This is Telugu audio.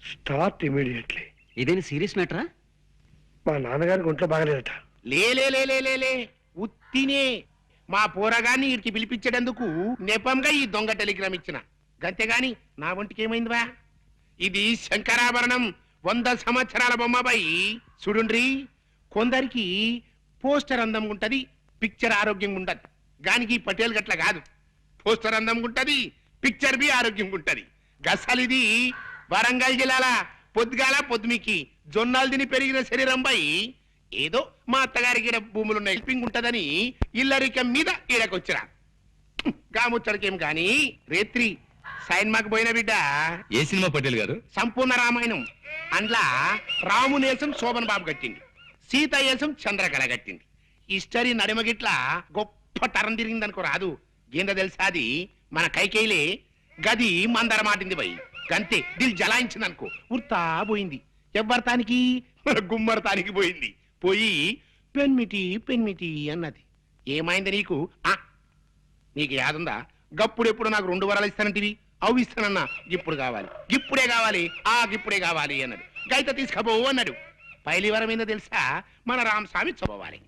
Start immediately. ఇదేని సీరియస్ మ్యాటరా? మా నాన్నగారికి ఒంట్లో బాగలేదట. లే ఉత్తినే మా పోరగాన్ని ఇడికి పిలిపించేటందుకు నెపంగా ఈ దొంగ టెలిగ్రామ్ ఇచ్చిన గంతేగాని నా ఒంటికి ఏమైందివా? ఇది శంకరాభరణం 100 సంవత్సరాల బొమ్మబాయి. చూడుండ్రి, కొందరికి పోస్టర్ అందంగా ఉంటది, పిక్చర్ ఆరోగ్యంగా ఉండదు. గానికి పటేల్ గట్ల కాదు, పోస్టర్ అందంగా ఉంటది, పిక్చర్ బి ఆరోగ్యంగా ఉంటది. గసలిది వరంగల్ జిల్లాల పొద్దుగాల పొద్దుమికి జొన్నాలు తిని పెరిగిన శరీరం బై ఏదో మా అత్తగారికి ఈడ భూములున్న హెల్పింగ్ ఉంటదని ఇల్లరికం మీద ఈడకొచ్చిరా. గాముచ్చడికేం గాని రేత్రి సైన్మాకు పోయిన బిడ్డ. ఏ సినిమా పటేల్ గారు? సంపూర్ణ రామాయణం. అందులో రామునేసం శోభన్ బాబు కట్టింది, సీత ఏసం చంద్రకళ కట్టింది. హిస్టరీ నడిమగిట్ల గొప్ప తరం తిరిగిందనుకో రాదు. ఏందో తెలుసా, అది మన కైకేయిలే గది మందర మాటింది పోయి గంతే దిల్ జలాయించిందనుకో ఉర్తా పోయింది. ఎవ్వరతానికి? మన గుమ్మరతానికి పోయింది. పోయి పెన్మిటి అన్నది. ఏమైంది నీకు? నీకు యాదుందా? గప్పుడెప్పుడు నాకు 2 వరాలు ఇస్తానంటివి, అవి ఇస్తానన్నా. ఇప్పుడు కావాలి, ఇప్పుడే కావాలి, ఇప్పుడే కావాలి అన్నాడు. గైత తీసుకపోవు అన్నాడు. పైలి వరం ఏందో తెలుసా? మన రామస్వామి చదవాలి.